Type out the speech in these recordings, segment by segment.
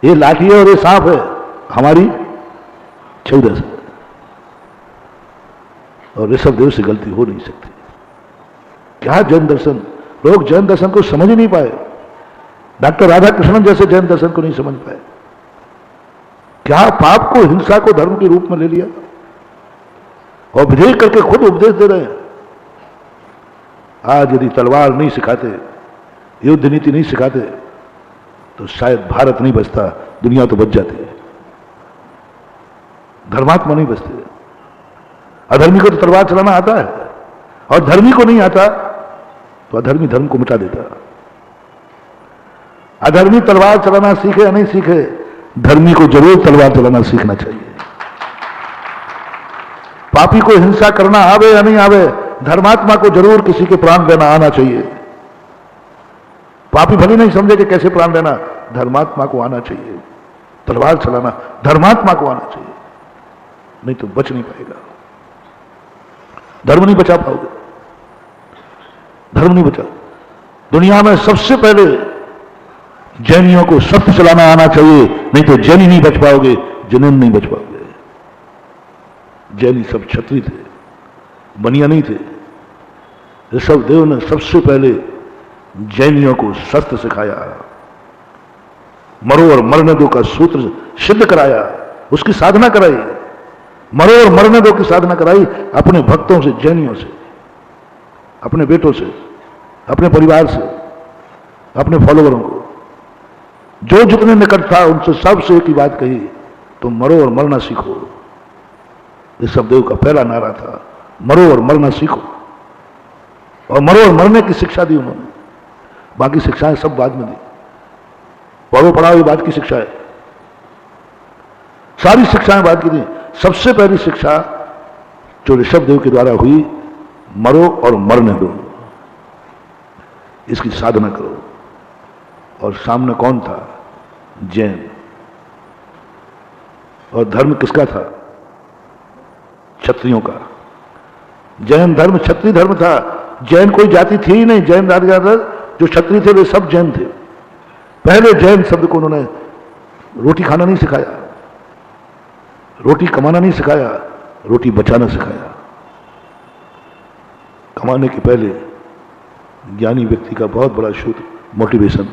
ये लाठी है और ये सांप है, हमारी क्षुद्र है। और ऋषभ देव से गलती हो नहीं सकती। क्या जैन दर्शन, लोग जैन दर्शन को समझ ही नहीं पाए। डॉक्टर राधाकृष्णन जैसे जैन दर्शन को नहीं समझ पाए। क्या पाप को, हिंसा को धर्म के रूप में ले लिया और विधेय करके खुद उपदेश दे रहे हैं। आज यदि तलवार नहीं सिखाते, युद्ध नीति नहीं सिखाते, तो शायद भारत नहीं बचता, दुनिया तो बच जाती है। धर्मात्मा नहीं बचते। अधर्मी को तो तलवार चलाना आता है, और धर्मी को नहीं आता तो अधर्मी धर्म को मिटा देता। अधर्मी तलवार चलाना सीखे या नहीं सीखे, धर्मी को जरूर तलवार चलाना सीखना चाहिए। पापी को हिंसा करना आवे या नहीं आवे, धर्मात्मा को जरूर किसी के प्राण देना आना चाहिए। पापी भले नहीं समझे कि कैसे प्राण देना, धर्मात्मा को आना चाहिए। तलवार चलाना धर्मात्मा को आना चाहिए, नहीं तो बच नहीं पाएगा। धर्म नहीं बचा पाओगे, धर्म नहीं बचा। दुनिया में सबसे पहले जैनियों को सत्य चलाना आना चाहिए, नहीं तो जैनी नहीं बच पाओगे, जिनेन नहीं बच पाओगे। जैनी सब क्षत्रिय थे, बनिया नहीं थे। ऋषभ देव ने सबसे पहले जैनियों को सत्य सिखाया, मरो और मरने दो का सूत्र सिद्ध कराया, उसकी साधना कराई। मरो और मरने दो की साधना कराई अपने भक्तों से, जैनियों से, अपने बेटों से, अपने परिवार से, अपने फॉलोवरों को। जो जितने निकट था उनसे सबसे एक ही बात कही, तुम मरो और मरना सीखो। ऋषभ देव का पहला नारा था, मरो और मरना सीखो। और मरो और मरने की शिक्षा दी उन्होंने। बाकी शिक्षाएं सब बाद में दी। पढ़ो पढ़ाओ ये बाद की शिक्षा है, सारी शिक्षाएं बाद की दी। सबसे पहली शिक्षा जो ऋषभ देव के द्वारा हुई, मरो और मरने दो, इसकी साधना करो। और सामने कौन था? जैन। और धर्म किसका था? क्षत्रियों का। जैन धर्म क्षत्रिय धर्म था। जैन कोई जाति थी ही नहीं। जैन राजा जो क्षत्रिय थे वे सब जैन थे। पहले जैन शब्द को उन्होंने रोटी खाना नहीं सिखाया, रोटी कमाना नहीं सिखाया, रोटी बचाना सिखाया। कमाने के पहले ज्ञानी व्यक्ति का बहुत बड़ा शुद्ध मोटिवेशन,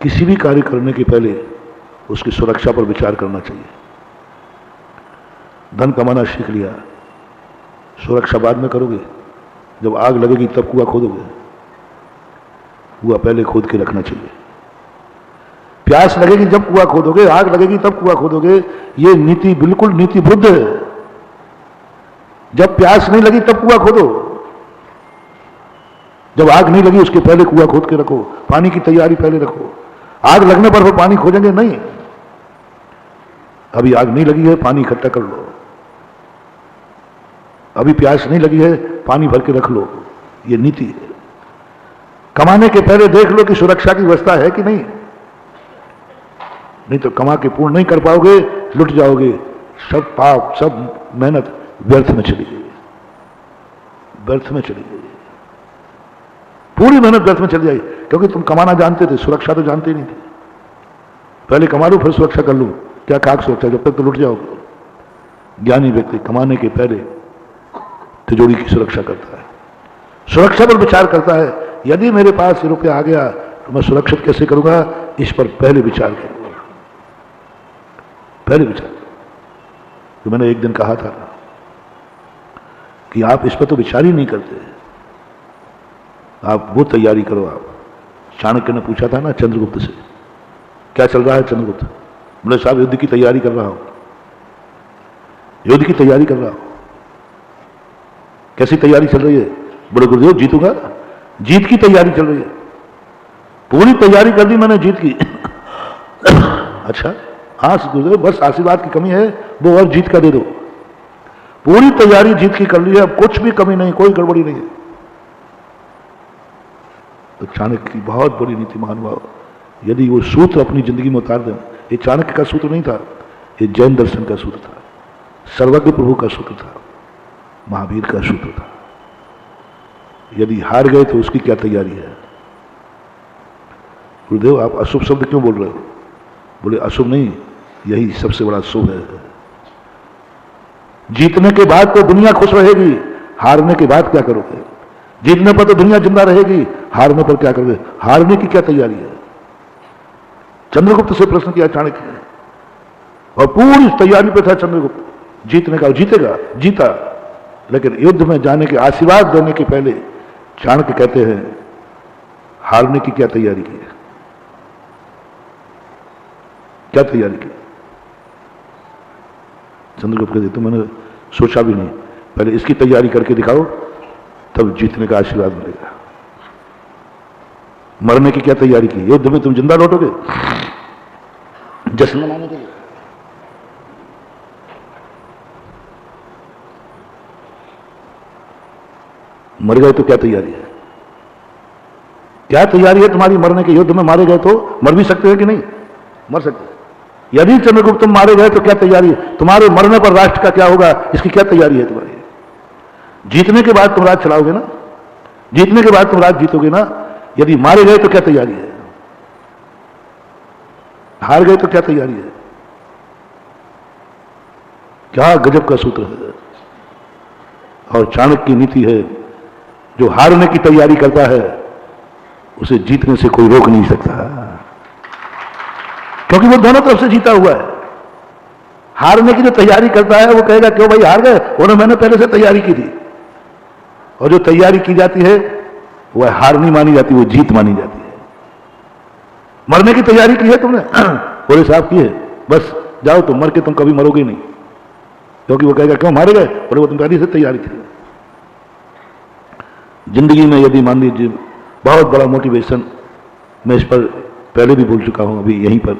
किसी भी कार्य करने के पहले उसकी सुरक्षा पर विचार करना चाहिए। धन कमाना सीख लिया, सुरक्षा बाद में करोगे। जब आग लगेगी तब कुआं खोदोगे, कुआं पहले खोद के रखना चाहिए। प्यास लगेगी जब कुआं खोदोगे, आग लगेगी तब कुआं खोदोगे। ये नीति बिल्कुल नीति बुद्ध है। जब प्यास नहीं लगी तब कुआं खोदो, जब आग नहीं लगी उसके पहले कुआं खोद के रखो। पानी की तैयारी पहले रखो। आग लगने पर पानी खोजेंगे नहीं। अभी आग नहीं लगी है, पानी इकट्ठा कर लो। अभी प्यास नहीं लगी है, पानी भर के रख लो। ये नीति है। कमाने के पहले देख लो कि सुरक्षा की व्यवस्था है कि नहीं। नहीं तो कमा के पूर्ण नहीं कर पाओगे, लुट जाओगे। सब पाप, सब मेहनत व्यर्थ में चली गई, व्यर्थ में चली गई। पूरी मेहनत व्यर्थ में चली जाएगी, क्योंकि तुम कमाना जानते थे, सुरक्षा तो जानते नहीं थे। पहले कमा लो फिर सुरक्षा कर लो। क्या खाक सुरक्षा, जब तक तो लुट जाओगे। ज्ञानी व्यक्ति कमाने के पहले तिजोरी की सुरक्षा करता है, सुरक्षा पर विचार करता है। यदि मेरे पास ये रुपया आ गया तो मैं सुरक्षित कैसे करूंगा, इस पर पहले विचार करूंगा। पहले विचार। तो मैंने एक दिन कहा था कि आप इस पर तो विचार ही नहीं करते, आप वो तैयारी करो। आप चाणक्य ने पूछा था ना चंद्रगुप्त से, क्या चल रहा है चंद्रगुप्त? बोले साहब युद्ध की तैयारी कर रहा हूं, युद्ध की तैयारी कर रहा हूं। कैसी तैयारी चल रही है? बोले गुरुदेव जीतूंगा। जीत की तैयारी चल रही है। पूरी तैयारी कर दी मैंने जीत की। अच्छा हाँ गुरुदेव, बस आशीर्वाद की कमी है, वो और जीत का दे दो। पूरी तैयारी जीत की कर ली है, अब कुछ भी कमी नहीं, कोई गड़बड़ी नहीं है। तो चाणक्य की बहुत बड़ी नीति महानुभाव, यदि वो सूत्र अपनी जिंदगी में उतार दें। ये चाणक्य का सूत्र नहीं था, ये जैन दर्शन का सूत्र था, सर्वज्ञ प्रभु का सूत्र था, महावीर का सूत्र था। यदि हार गए तो उसकी क्या तैयारी है? गुरुदेव आप अशुभ शब्द क्यों बोल रहे हो? बोले अशुभ नहीं, यही सबसे बड़ा शुभ है। जीतने के बाद तो दुनिया खुश रहेगी, हारने के बाद क्या करोगे? जीतने पर तो दुनिया जिंदा रहेगी, हारने पर क्या करोगे? हारने की क्या तैयारी है? चंद्रगुप्त से प्रश्न किया चाणक्य ने, और पूरी तैयारी पे था चंद्रगुप्त जीतने का, और जीतेगा, जीता। लेकिन युद्ध में जाने के आशीर्वाद देने के पहले चाणक्य कहते हैं हारने की क्या तैयारी की है? क्या तैयारी की? चंद्रगुप्त कहते तो मैंने सोचा भी नहीं, पहले इसकी तैयारी करके दिखाओ, तब जीतने का आशीर्वाद मिलेगा। मरने की क्या तैयारी की? युद्ध में तुम जिंदा लौटोगे जश्न मनाने के लिए? मर गए तो क्या तैयारी है? क्या तैयारी है तुम्हारी मरने के? युद्ध में मारे गए तो मर भी सकते हैं कि नहीं? मर सकते हैं। यदि चंद्रगुप्त तुम मारे गए तो क्या तैयारी है तुम्हारे? मरने पर राष्ट्र का क्या होगा, इसकी क्या तैयारी है तुम्हारी? जीतने के बाद तुम राज चलाओगे ना, जीतने के बाद तुम राज जीतोगे ना। यदि मारे गए तो क्या तैयारी है? हार गए तो क्या तैयारी है? क्या गजब का सूत्र है। और चाणक्य की नीति है, जो हारने की तैयारी करता है उसे जीतने से कोई रोक नहीं सकता, क्योंकि वो दोनों तरफ से जीता हुआ है। हारने की जो तैयारी करता है वो कहेगा क्यों भाई हार गए, उन्होंने मैंने पहले से तैयारी की थी। और जो तैयारी की जाती है वह हार नहीं मानी जाती, वो जीत मानी जाती है। मरने की तैयारी की है तुमने, बोले साहब की है, बस जाओ तुम, मर के तुम कभी मरोगे नहीं। क्योंकि वो कहेगा क्यों मारे गए, बोले वो तुम पहले से तैयारी थी। जिंदगी में यदि मान लीजिए बहुत बड़ा मोटिवेशन, मैं इस पर पहले भी बोल चुका हूं, अभी यहीं पर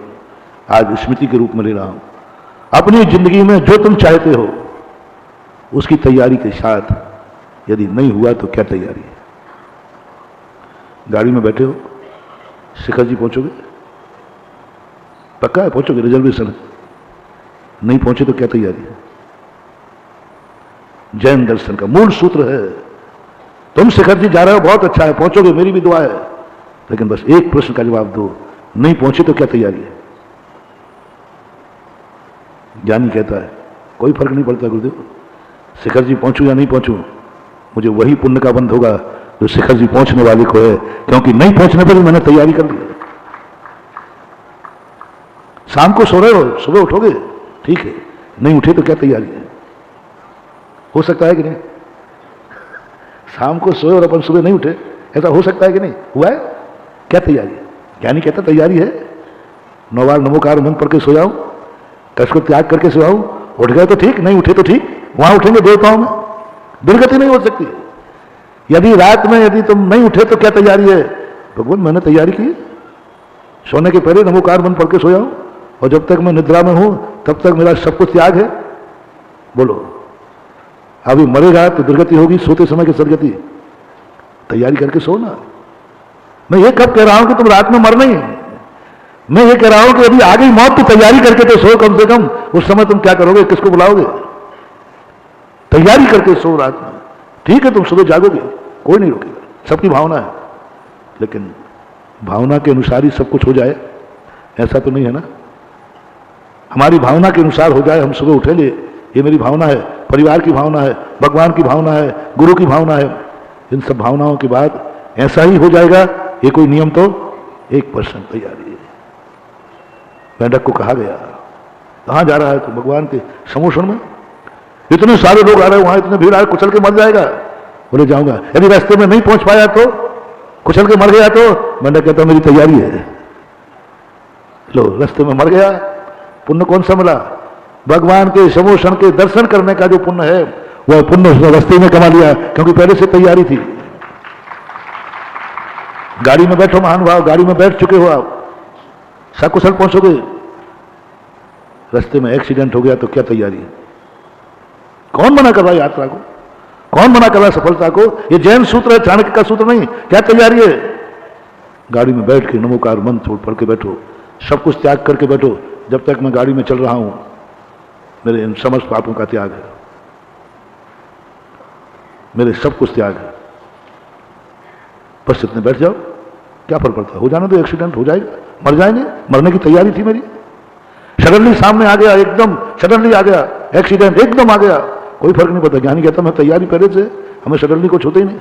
आज स्मृति के रूप में ले रहा हूं। अपनी जिंदगी में जो तुम चाहते हो उसकी तैयारी के साथ यदि नहीं हुआ तो क्या तैयारी है? गाड़ी में बैठे हो, शिखर जी पहुंचोगे, पक्का है पहुंचोगे, रिजर्वेशन है, नहीं पहुंचे तो क्या तैयारी है? जैन दर्शन का मूल सूत्र है, तुम शिखर जी जा रहे हो बहुत अच्छा है, पहुंचोगे, मेरी भी दुआ है, लेकिन बस एक प्रश्न का जवाब दो, नहीं पहुंचे तो क्या तैयारी है? ज्ञानी कहता है कोई फर्क नहीं पड़ता गुरुदेव, शिखर जी पहुंचूं या नहीं पहुंचूं, मुझे वही पुण्य का बंध होगा जो शिखर जी पहुंचने वाले को है, क्योंकि नहीं पहुंचने पर भी मैंने तैयारी कर ली। शाम को सो रहे हो, सुबह उठोगे, ठीक है, नहीं उठे तो क्या तैयारी है? हो सकता है कि नहीं? शाम को सोए और अपन सुबह नहीं उठे, ऐसा हो सकता है कि नहीं? हुआ है? क्या तैयारी है? ज्ञानी कहता तैयारी है 9 बार नमोकार मंत्र पढ़ के सो जाऊं, कष्ट को त्याग करके सो जाऊं, उठ गए तो ठीक, नहीं उठे तो ठीक, वहां उठेंगे देवताओं में, दुर्गति नहीं हो सकती। यदि रात में यदि तुम नहीं उठे तो क्या तैयारी है? भगवान मैंने तैयारी की, सोने के पहले नमोकार मंत्र पढ़ के सो जाऊं, और जब तक मैं निद्रा में हूं तब तक मेरा सब कुछ त्याग है। बोलो, अभी मरेगा तो दुर्गति होगी, सोते समय की सदगति, तैयारी करके सो ना। मैं ये कब कह रहा हूं कि तुम रात में मर नहीं, मैं ये कह रहा हूं कि यदि आ गई मौत तो तैयारी करके तो सो कम से कम। उस समय तुम क्या करोगे, किसको बुलाओगे? तैयारी करके सो रात में, ठीक है तुम सुबह जागोगे, कोई नहीं रोकेगा, सबकी भावना है, लेकिन भावना के अनुसार ही सब कुछ हो जाए ऐसा तो नहीं है ना। हमारी भावना के अनुसार हो जाए, हम सुबह उठेंगे, ये मेरी भावना है, परिवार की भावना है, भगवान की भावना है, गुरु की भावना है, इन सब भावनाओं के बाद ऐसा ही हो जाएगा, ये कोई नियम तो 1% तैयारी है। मेंढक को कहा गया कहां जा रहा है तो भगवान के समोषण में, इतने सारे लोग आ रहे हैं, वहां इतने भीड़ आ रहे, कुचल के मर जाएगा। बोले जाऊंगा, यदि रास्ते में नहीं पहुंच पाया तो, कुचल के मर गया तो, मेंढक कहता मेरी तैयारी है। लो रास्ते में मर गया, पुण्य कौन सा मिला? भगवान के समोषण के दर्शन करने का जो पुण्य है वह पुण्य उसने रास्ते में कमा लिया, क्योंकि पहले से तैयारी थी। गाड़ी में बैठो महान भाव, गाड़ी में बैठ चुके हो आप, सकुशल पहुंचोगे, रास्ते में एक्सीडेंट हो गया तो क्या तैयारी है? कौन मना कर रहा है यात्रा को, कौन मना कर रहा है सफलता को? ये जैन सूत्र है, चाणक्य का सूत्र नहीं। क्या तैयारी है? गाड़ी में बैठ के नमोकार मंत्र पढ़ के बैठो, सब कुछ त्याग करके बैठो, जब तक मैं गाड़ी में चल रहा हूं मेरे इन समस्त पापों का त्याग है, मेरे सब कुछ त्याग है, बस इतने बैठ जाओ, क्या फर्क पड़ता है, हो जाने दो, एक्सीडेंट हो जाएगा, मर जाएंगे, मरने की तैयारी थी मेरी, सडनली सामने आ गया, एकदम सडनली आ गया, एक्सीडेंट एकदम आ गया, कोई फर्क नहीं पड़ता। ज्ञानी कहता मैं तैयारी पहले से, हमें सडनली कुछ होता ही नहीं।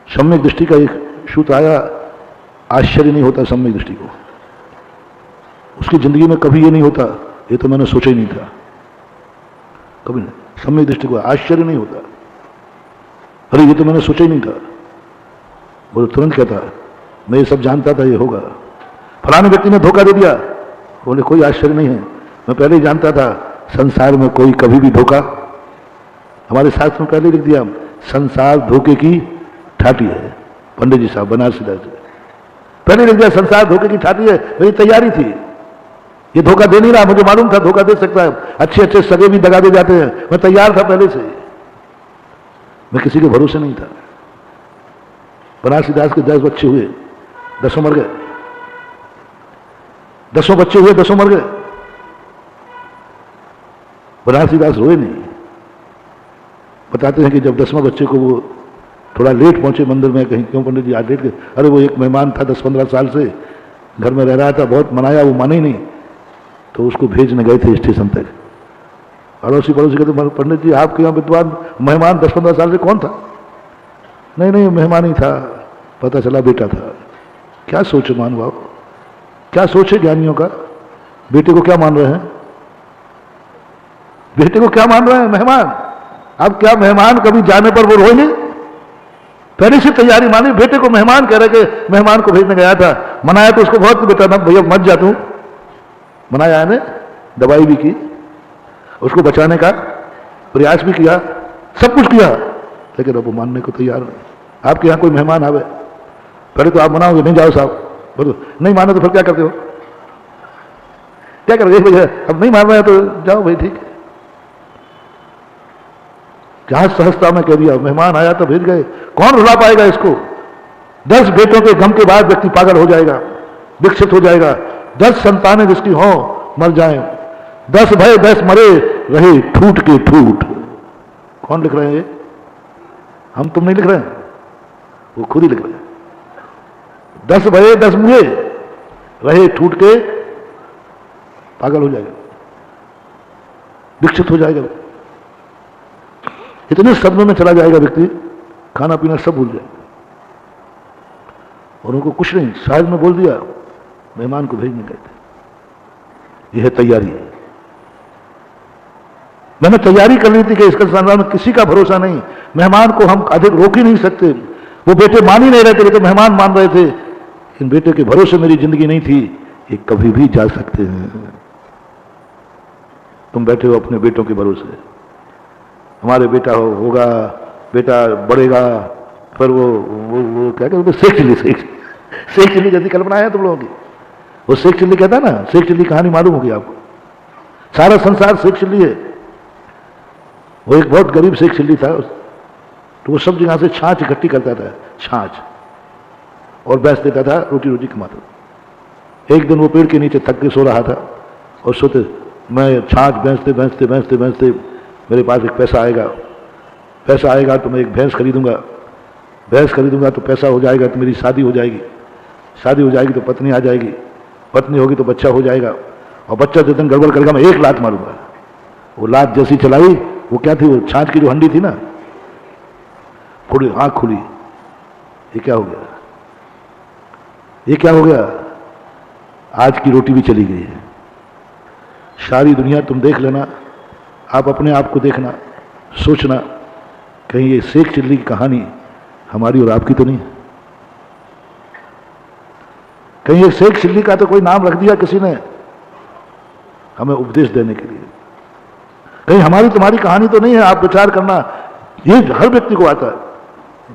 सम्यक दृष्टि का एक सूत्र आया, आश्चर्य नहीं होता सम्यक दृष्टि को, उसकी जिंदगी में कभी ये नहीं होता ये तो मैंने सोचा ही नहीं था, कभी नहीं। सम्यक दृष्टि को आश्चर्य नहीं होता, अरे ये तो मैंने सोचा ही नहीं था। वो तुरंत कहता मैं ये सब जानता था ये होगा, फलाने व्यक्ति ने धोखा दे दिया, बोले कोई आश्चर्य नहीं है, मैं पहले ही जानता था संसार में कोई कभी भी धोखा, हमारे शास्त्र में पहले लिख दिया संसार धोखे की ठाटी है। पंडित जी साहब बनारसी दास पहले लिख दिया संसार धोखे की ठाटी है। मेरी तैयारी थी, ये धोखा दे नहीं रहा, मुझे मालूम था धोखा दे सकता है, अच्छे अच्छे सगे भी दगा दे जाते हैं, मैं तैयार था पहले से, मैं किसी के भरोसे नहीं था। बनारसी दास के 10 बच्चे हुए, 10 मर गए, 10 बच्चे हुए, 10 मर गए। बनारसी दास रोए नहीं, बताते हैं कि जब 10वें बच्चे को वो थोड़ा लेट पहुंचे मंदिर में, कहीं क्यों पंडित जी आज लेट गए, अरे वो एक मेहमान था 10-15 साल से घर में रह रहा था, बहुत मनाया, वो माने ही नहीं, तो उसको भेजने गए थे स्टेशन तक। अड़ोसी पड़ोसी कहते पंडित जी आपके यहाँ विद्वान मेहमान 10-15 साल से कौन था? नहीं नहीं मेहमान ही था, पता चला बेटा था। क्या सोचे महानुभाव, क्या सोचे ज्ञानियों का, बेटे को क्या मान रहे हैं, बेटे को क्या मान रहे हैं मेहमान। अब क्या मेहमान कभी जाने पर वो रोए नहीं, पहले से तैयारी मानी, बेटे को मेहमान कह रहे कि मेहमान को भेजने गया था, मनाया तो उसको बहुत, बेटा ना भैया मत जा तू, मनाया है, दवाई भी की, उसको बचाने का प्रयास भी किया, सब कुछ किया, लेकिन अब वो मानने को तैयार नहीं। आपके यहाँ कोई मेहमान आवे, पहले तो आप मनाओगे नहीं जाओ साहब, बोलो नहीं मानो तो फिर क्या करते हो, क्या करोगे भैया, अब नहीं मान रहे तो जाओ भाई ठीक है। जहां सहजता में कह दिया मेहमान आया तो भेज गए, कौन रुला पाएगा इसको। 10 बेटों के गम के बाद व्यक्ति पागल हो जाएगा, विकसित हो जाएगा। 10 संतानें जिसकी हो मर जाएं, 10 भय 10 मरे रहे ठूट के ठूट। कौन लिख रहे हैं ये, हम तुम नहीं लिख रहे हैं, वो खुद ही लिख रहे हैं। 10 भय 10 मुए रहे ठूट के, पागल हो जाएगा, विकसित हो जाएगा, इतने सदमे में चला जाएगा व्यक्ति, खाना पीना सब भूल जाएगा, और उनको कुछ नहीं, शायद में बोल दिया मेहमान को भेजने गए थे। यह है तैयारी, मैंने तैयारी कर ली थी कि इसका संसार में किसी का भरोसा नहीं, मेहमान को हम अधिक रोक ही नहीं सकते। वो बेटे मान ही नहीं रहे थे, वो तो मेहमान मान रहे थे, इन बेटे के भरोसे मेरी जिंदगी नहीं थी, ये कभी भी जा सकते हैं। तुम बैठे हो अपने बेटों के भरोसे, हमारे बेटा होगा, बेटा बढ़ेगा, फिर वो क्या कहते हैं, शेख चिल्ली जैसी कल्पना है तुम लोगों की। वो शेख चिल्ली कहता है ना, शेख चिल्ली कहानी मालूम होगी आपको, सारा संसार शेख चिल्ली है। वो एक बहुत गरीब शेख चिल्ली था, तो वो सब जगह से छाछ इकट्ठी करता था, छाछ, और बेच देता था, रोटी रोटी कमाता। एक दिन वो पेड़ के नीचे थक के सो रहा था, और सोते मैं छाछ बेचते बेचते बेचते बेचते मेरे पास एक पैसा आएगा तो मैं एक भैंस खरीदूंगा, भैंस खरीदूंगा तो पैसा हो जाएगा, तो मेरी शादी हो जाएगी, शादी हो जाएगी तो पत्नी आ जाएगी, पत्नी होगी तो बच्चा हो जाएगा, और बच्चा जिस दिन गड़बड़ करेगा मैं एक लात मारूंगा। वो लात जैसी चलाई, वो क्या थी, वो छाछ की जो हंडी थी ना, खुली, आंख खुली, ये क्या हो गया, ये क्या हो गया, आज की रोटी भी चली गई है। सारी दुनिया तुम देख लेना, आप अपने आप को देखना, सोचना कहीं ये शेख चिल्ली की कहानी हमारी और आपकी तो नहीं, कहीं ये शेख चिल्ली का तो कोई नाम रख दिया किसी ने हमें उपदेश देने के लिए, कहीं हमारी तुम्हारी कहानी तो नहीं है। आप विचार करना, ये हर व्यक्ति को आता है,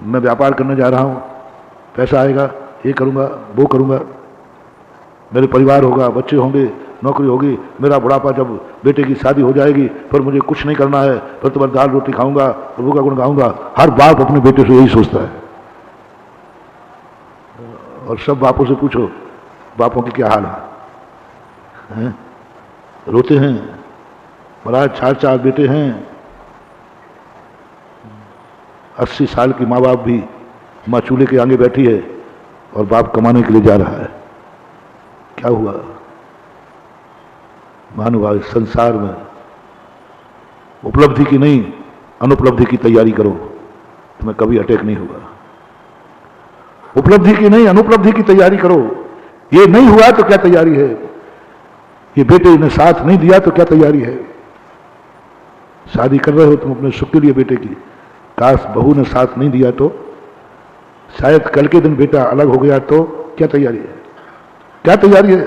मैं व्यापार करने जा रहा हूं, पैसा आएगा, ये करूंगा वो करूंगा, मेरे परिवार होगा, बच्चे होंगे, नौकरी होगी, मेरा बुढ़ापा जब बेटे की शादी हो जाएगी, फिर मुझे कुछ नहीं करना है, फिर तो मैं दाल रोटी खाऊंगा, प्रभु का गुण गाऊंगा। हर बाप अपने बेटे से यही सोचता है, और सब बापों से पूछो बापों के क्या हाल है? रोते हैं, महाराज 4 बेटे हैं, 80 साल की माँ बाप भी माँ चूल्हे के आगे बैठी है, और बाप कमाने के लिए जा रहा है। क्या हुआ? महानुभाव, संसार में उपलब्धि की नहीं अनुपलब्धि की तैयारी करो, तुम्हें कभी अटैक नहीं होगा। उपलब्धि की नहीं अनुपलब्धि की तैयारी करो। ये नहीं हुआ तो क्या तैयारी है? ये बेटे ने साथ नहीं दिया तो क्या तैयारी है? शादी कर रहे हो तुम अपने सुख के लिए बेटे की, काश बहू ने साथ नहीं दिया तो, शायद कल के दिन बेटा अलग हो गया तो क्या तैयारी है? क्या तैयारी है?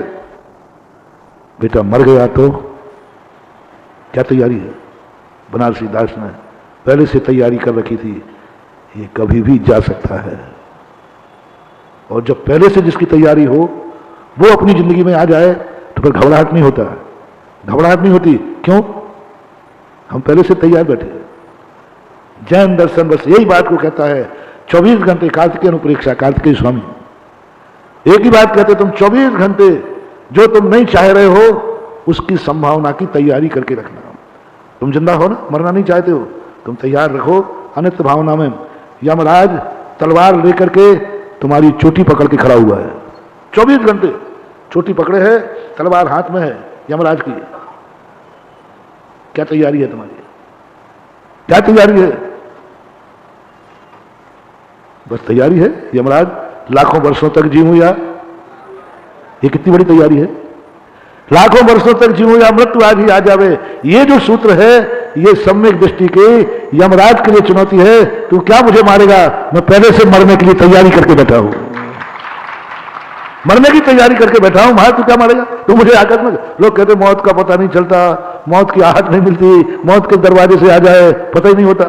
बेटा मर गया तो क्या तैयारी है? बनारसी दास ने पहले से तैयारी कर रखी थी, ये कभी भी जा सकता है। और जब पहले से जिसकी तैयारी हो वो अपनी जिंदगी में आ जाए तो फिर घबराहट नहीं होता। घबराहट नहीं होती। क्यों? हम पहले से तैयार बैठे। जैन दर्शन बस यही बात को कहता है, 24 घंटे कार्तिकेय अनुप्रेक्षा, कार्तिकेय स्वामी एक ही बात कहते, तुम 24 घंटे जो तुम नहीं चाह रहे हो उसकी संभावना की तैयारी करके रखना। तुम जिंदा हो ना, मरना नहीं चाहते हो, तुम तैयार रखो अनित्य भावना में। यमराज तलवार लेकर के तुम्हारी चोटी पकड़ के खड़ा हुआ है। 24 घंटे चोटी पकड़े है, तलवार हाथ में है यमराज की। क्या तैयारी है तुम्हारी? क्या तैयारी है? बस तैयारी है। यमराज लाखों वर्षों तक जीऊं या, ये कितनी बड़ी तैयारी है। लाखों वर्षों तक जीऊं या मृत्यु आज ही आ जावे, ये जो सूत्र है ये सम्यक दृष्टि के यमराज के लिए चुनौती है। तू क्या मुझे मारेगा? मैं पहले से मरने के लिए तैयारी करके बैठा हूं। मरने की तैयारी करके बैठा हूं। तू क्या मारेगा? तू मुझे आकर में, लोग कहते मौत का पता नहीं चलता, मौत की आहट नहीं मिलती, मौत के दरवाजे से आ जाए पता ही नहीं होता।